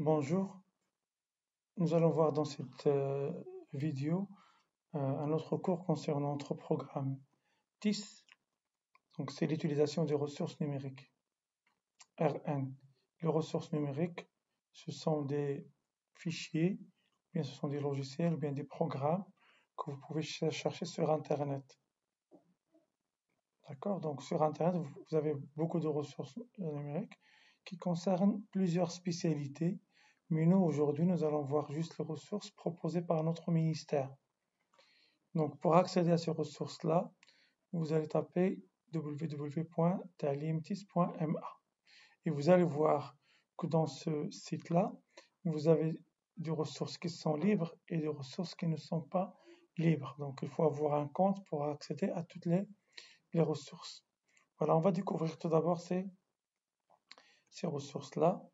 Bonjour, nous allons voir dans cette vidéo un autre cours concernant notre programme 10. Donc c'est l'utilisation des ressources numériques. RN. Les ressources numériques, ce sont des fichiers, ou bien ce sont des logiciels, ou bien des programmes que vous pouvez chercher sur Internet. D'accord? Donc sur Internet, vous avez beaucoup de ressources numériques qui concernent plusieurs spécialités. Mais nous, aujourd'hui, nous allons voir juste les ressources proposées par notre ministère. Donc, pour accéder à ces ressources-là, vous allez taper www.talimtis.ma et vous allez voir que dans ce site-là, vous avez des ressources qui sont libres et des ressources qui ne sont pas libres. Donc, il faut avoir un compte pour accéder à toutes les ressources. Voilà, on va découvrir tout d'abord ces ressources-là.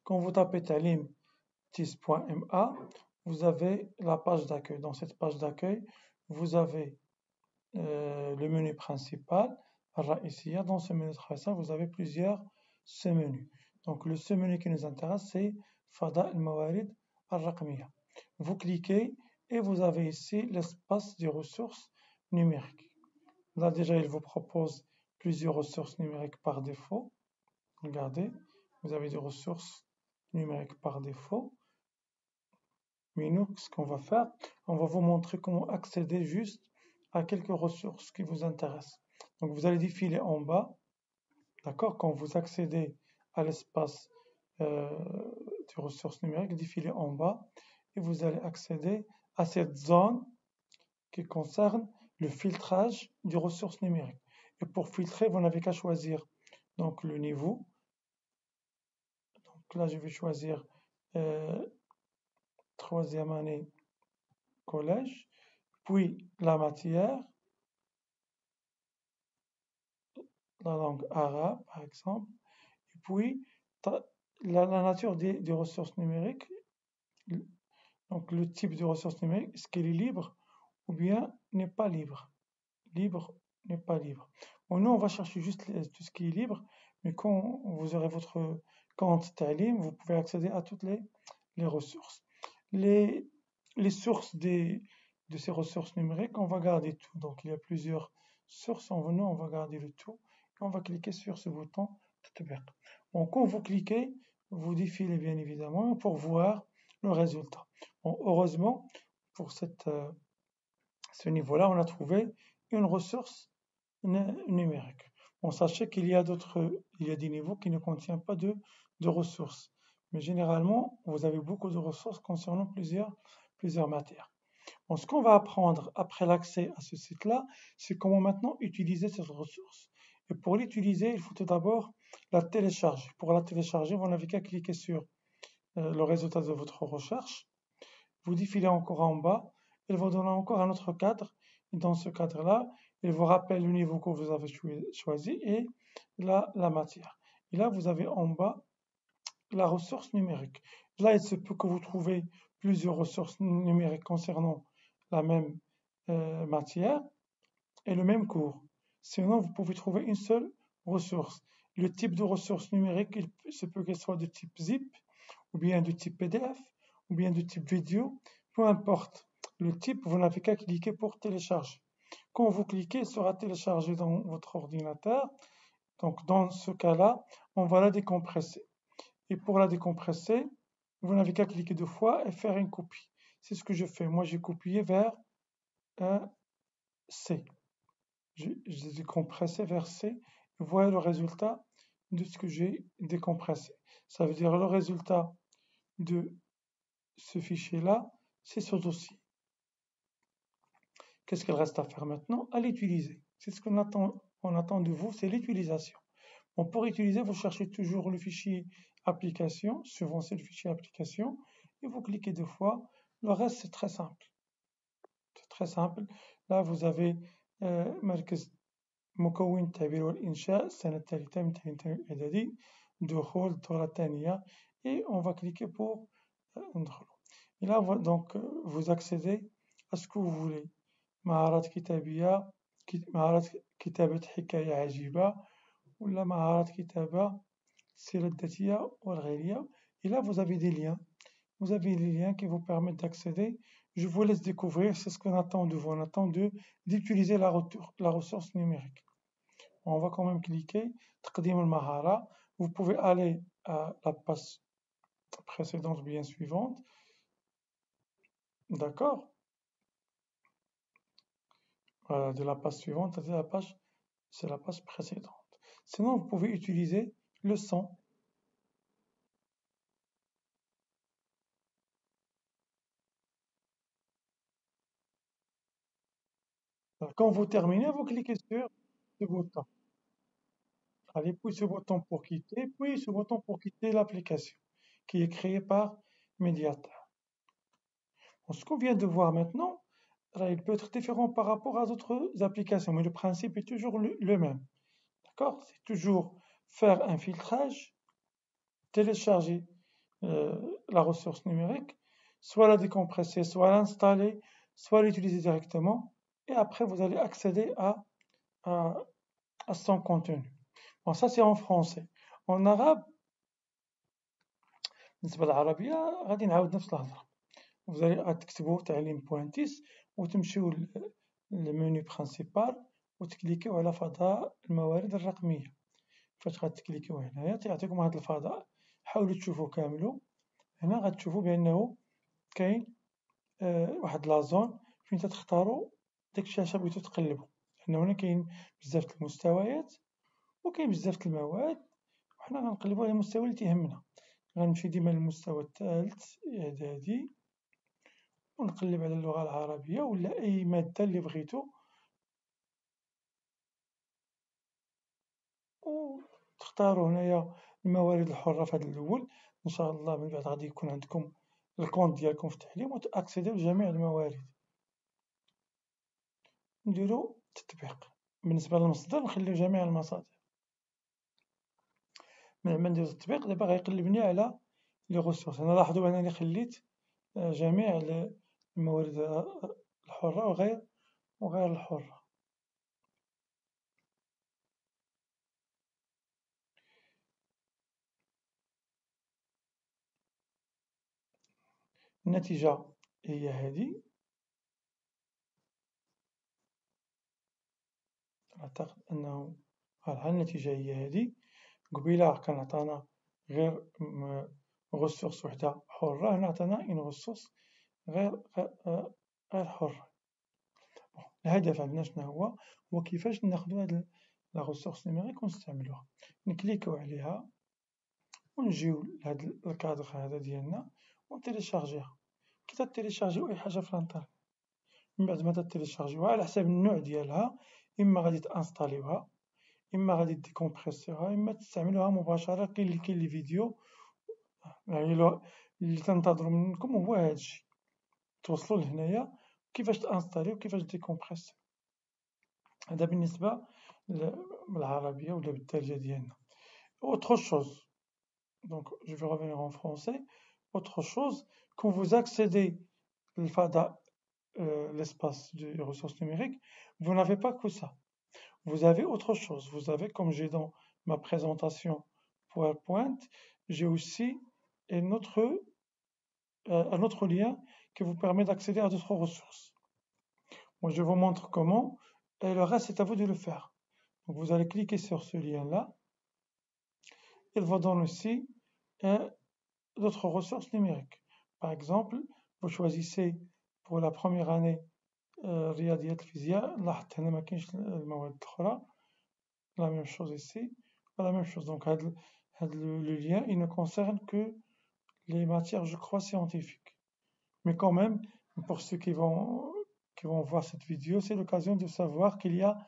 Quand vous tapez talimtis.ma, vous avez la page d'accueil. Dans cette page d'accueil, vous avez le menu principal, ici, dans ce menu principal, vous avez plusieurs sous-menus. Donc le sous-menu qui nous intéresse, c'est Fada al-Mawarid al-Raqmiya. Vous cliquez et vous avez ici l'espace des ressources numériques. Là déjà, il vous propose plusieurs ressources numériques par défaut. Regardez, vous avez des ressources numériques par défaut. Mais nous, ce qu'on va faire, on va vous montrer comment accéder juste à quelques ressources qui vous intéressent. Donc vous allez défiler en bas, d'accord? Quand vous accédez à l'espace des ressources numériques, défilez en bas et vous allez accéder à cette zone qui concerne le filtrage des ressources numériques. Et pour filtrer, vous n'avez qu'à choisir donc le niveau. Donc là, je vais choisir troisième année collège, puis la matière, la langue arabe par exemple, et puis la nature des ressources numériques, donc le type de ressources numériques, est-ce qu'elle est libre ou bien n'est pas libre. Libre n'est pas libre. Bon, nous, on va chercher juste tout ce qui est libre, mais quand vous aurez votre compte Talim, vous pouvez accéder à toutes les ressources. Les sources de ces ressources numériques, on va garder tout. Donc, il y a plusieurs sources. Nous, on va garder le tout. Et on va cliquer sur ce bouton tout vert. Bon, quand vous cliquez, vous défilez bien évidemment pour voir le résultat. Bon, heureusement, pour ce niveau-là, on a trouvé une ressource numérique. Bon, sachez qu'il y a des niveaux qui ne contiennent pas de ressources. Mais généralement, vous avez beaucoup de ressources concernant plusieurs matières. Bon, ce qu'on va apprendre après l'accès à ce site-là, c'est comment maintenant utiliser cette ressource. Et pour l'utiliser, il faut tout d'abord la télécharger. Pour la télécharger, vous n'avez qu'à cliquer sur le résultat de votre recherche. Vous défilez encore en bas, il vous donne encore un autre cadre. Et dans ce cadre-là, il vous rappelle le niveau que vous avez choisi et la matière. Et là, vous avez en bas la ressource numérique. Là, il se peut que vous trouviez plusieurs ressources numériques concernant la même matière et le même cours. Sinon, vous pouvez trouver une seule ressource. Le type de ressource numérique, il se peut qu'elle soit de type zip, ou bien de type PDF, ou bien de type vidéo. Peu importe le type, vous n'avez qu'à cliquer pour télécharger. Quand vous cliquez, il sera téléchargé dans votre ordinateur. Donc, dans ce cas-là, on va la décompresser. Et pour la décompresser, vous n'avez qu'à cliquer deux fois et faire une copie. C'est ce que je fais. Moi, j'ai copié vers C. J'ai décompressé vers C. Et voilà le résultat de ce que j'ai décompressé. Ça veut dire le résultat de ce fichier-là, c'est ce dossier. Qu'est-ce qu'il reste à faire maintenant? À l'utiliser. C'est ce qu'on attend de vous, c'est l'utilisation. Bon, pour utiliser, vous cherchez toujours le fichier application, souvent c'est le fichier application, et vous cliquez deux fois. Le reste, c'est très simple. C'est très simple. Là, vous avez مركز مكون التعبير والإنشاء السنة الثالثة من التعليم الإعدادي دخول الدورة الثانية et on va cliquer pour ندخل. Et là, donc, vous accédez à ce que vous voulez. مهارات كتابية مهارات كتابة حكاية عجيبة ولا مهارات كتابة السيرة الذاتية والغيرية. Et là, vous avez des liens. Vous avez les liens qui vous permettent d'accéder. Je vous laisse découvrir, c'est ce qu'on attend de vous. On attend d'utiliser la ressource numérique. On va quand même cliquer. تقديم المهارة. Vous pouvez aller à la page précédente, bien suivante. D'accord? De la page suivante, c'est la page précédente. Sinon, vous pouvez utiliser le son. Quand vous terminez, vous cliquez sur ce bouton. Allez, puis ce bouton pour quitter, puis ce bouton pour quitter l'application qui est créée par Mediator. Ce qu'on vient de voir maintenant, il peut être différent par rapport à d'autres applications, mais le principe est toujours le même. D'accord? C'est toujours faire un filtrage, télécharger la ressource numérique, soit la décompresser, soit l'installer, soit l'utiliser directement, et après vous allez accéder à son contenu. Bon, ça c'est en français. En arabe, بالنسبة للعربية غادي نعاود نفس الهضرة. Vous allez تكتبوا تعليم.tis وتمشيو للمنيو برينسيبال وتكليكيو على فضاء الموارد الرقمية. فاش غتكليكيو هنايا تيعطيكم هاد الفضاء، حاولوا تشوفوا كاملو. هنا غتشوفوا بأنه كاين واحد لازون فين تختاروا ديك الشاشة بغيتو تقلبوا، لأن هنا كاين بزاف المستويات وكاين بزاف المواد، وحنا غنقلبوا على المستوى اللي تيهمنا. غنمشي ديما للمستوى الثالث إعدادي ونقلب على اللغة العربية ولا أي مادة اللي بغيتو، وتختاروا هنايا الموارد الحرة في هذا الأول. إن شاء الله من بعد غادي يكون عندكم الكونت ديالكم في التعليم وتأكسيديو لجميع الموارد. نديرو تطبيق. بالنسبة للمصدر نخليو جميع المصادر. من ندير التطبيق دابا غيقلبني على لي غوسورس. أنا لاحظوا أنني خليت جميع الموارد الحرة وغير الحرة. النتيجة هي هذه. أعتقد أنه النتيجة هي هذه. قبيلة كان عطانا غير غوسورس وحدة حرة، هنا عطانا إن غوسورس غير حرة. الهدف عندنا شنو هو كيفاش ناخدو هاد لا غوسورس نيميريك ونستعملوها. نكليكو عليها ونجيو لهاد الكادر هذا ديالنا ونتيليشارجيها. كي تتيليشارجيو أي حاجة في الانترنت، من بعد ما تتيليشارجيوها على حساب النوع ديالها، إما غادي تانستاليوها، إما غادي ديكومبريسيوها، إما تستعملوها مباشرة. كاين لي فيديو، يعني اللي تنتظرو منكم هو هادشي، توصلوا لهنايا كيفاش تانستاليو وكيفاش ديكومبريسيو. هذا بالنسبة بالعربية ولا بالدارجة ديالنا. Autre chose, donc je vais revenir en français. Autre chose, quand vous accédez l'espace des ressources numériques, vous n'avez pas que ça. Vous avez autre chose. Vous avez, comme j'ai dans ma présentation PowerPoint, j'ai aussi un autre lien qui vous permet d'accéder à d'autres ressources. Moi, je vous montre comment, et le reste, c'est à vous de le faire. Donc, vous allez cliquer sur ce lien-là. Il vous donne aussi d'autres ressources numériques. Par exemple, vous choisissez pour la première année رياضيات الفيزياء. لاحظت هنا ما كاينش المواد الأخرى. La même chose ici, la même chose. Donc, le lien, il ne concerne que les matières, je crois, scientifiques. Mais quand même, pour ceux qui vont voir cette vidéo, c'est l'occasion de savoir qu'il y a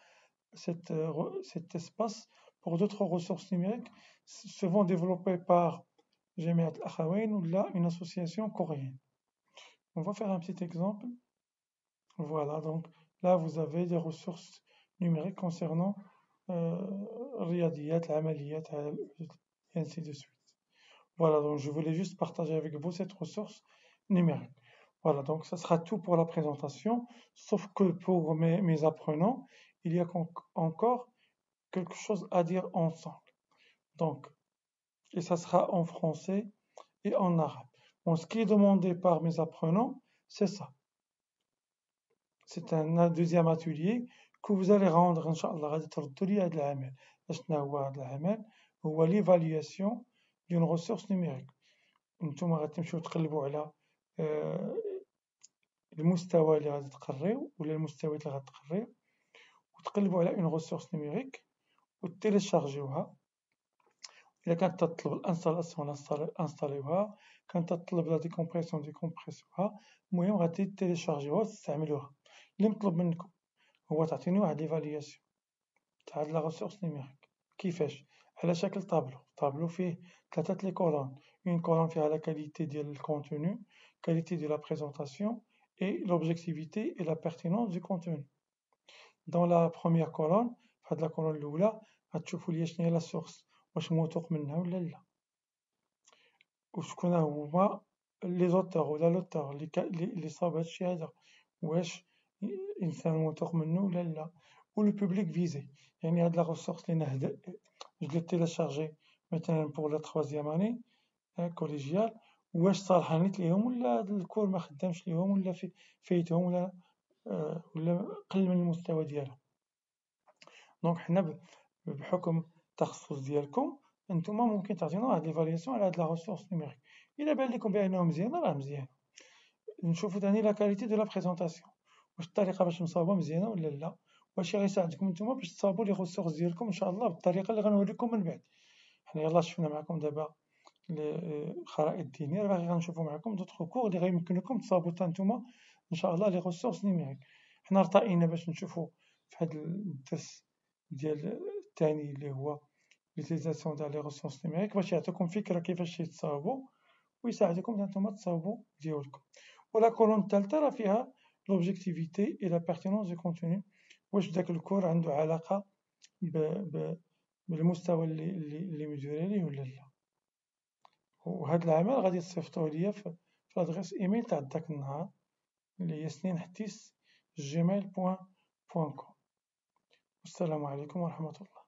cet espace pour d'autres ressources numériques, souvent développées par Jamiat Al-Akhawayn ou là, une association coréenne. On va faire un petit exemple. Voilà, donc là, vous avez des ressources numériques concernant الرياضيات العمليات et ainsi de suite. Voilà, donc je voulais juste partager avec vous cette ressource numérique. Voilà, donc ça sera tout pour la présentation, sauf que pour mes apprenants, il y a encore quelque chose à dire ensemble. Donc, et ça sera en français et en arabe. Bon, ce qui est demandé par mes apprenants, c'est ça. C'est un deuxième atelier que vous allez rendre, Inch'Allah, غادي تردوا لي هذا العمل. شنو هو هذا العمل؟ هو l'évaluation d'une ressource numérique. نتوما غتمشيو تقلبوا على المستوى اللي غادي تقريو ولا المستويات اللي غتقريو، وتقلبوا على اون ressource numérique وتيليشارجيوها. إلا كانت تطلب الانستالاسيون انستاليوها، كانت تطلب لا ديكومبريسيون ديكومبريسيوها. المهم غادي تيليشارجيوها وتستعملوها. اللي مطلوب منكم هو تعطيني واحد ليفالياسيون تاع هاد لا ريسورس نيميريك. كيفاش؟ على شكل طابلو فيه ثلاثة لي كولون. اون كولون فيها لا كاليتي ديال الكونتوني، كاليتي ديال لا بريزونطاسيون et l'objectivité et la pertinence du contenu. Dans la première colonne, فهاد لا كولون الأولى غتشوفوا لي شنو هي لا سورس، واش موثوق منها ولا لا، وشكون هما لي زوتور ولا لوتور اللي صاوب هادشي هذا، واش إنسان موثوق منه ولا لا، و لو بوبليك فيزي. يعني هاد لا ريسورس اللي جو لي تيليشارجي مثلا بور لا تخوازيام اني كوليجيال، واش صالحانيت ليهم ولا هاد الكور ما خدامش ليهم ولا فايتهم ولا قل من المستوى ديالهم. دونك حنا بحكم التخصص ديالكم انتما ممكن تعطينا واحد ليفالياسيون على هاد لا ريسورس نيميريك. الا بان لكم بانه مزيانه راه مزيان. نشوفوا ثاني لا كاليتي دو لا بريزونطاسيون، واش الطريقه باش نصاوبها مزيانه ولا لا، واش غيساعدكم نتوما باش تصاوبوا لي ريسورس ديالكم ان شاء الله بالطريقه اللي غنوريكم من بعد. حنا يلاه شفنا معكم دابا الخرائط الدينيه، باغي غنشوفوا معكم دوطخ كور اللي غيمكن لكم تصاوبوا حتى نتوما ان شاء الله لي ريسورس نيميريك. حنا ارتئينا باش نشوفوا في هذا الدرس ديال الثاني اللي هو ليتيزاسيون تاع لي ريسورس نيميريك باش يعطيكم فكره كيفاش يتصاوبوا ويساعدكم نتوما تصاوبوا ديالكم. ولا كولون الثالثه راه فيها لوبجيكتيفيتي اي لا بيرتينونس دو كونتوني، واش داك الكور عنده علاقه بالمستوى اللي مديوري ليه ولا لا. وهاد العمل غادي تصيفطوه ليا في لادريس ايميل تاع داك النهار اللي هي سنين@gmail.com. والسلام عليكم ورحمة الله.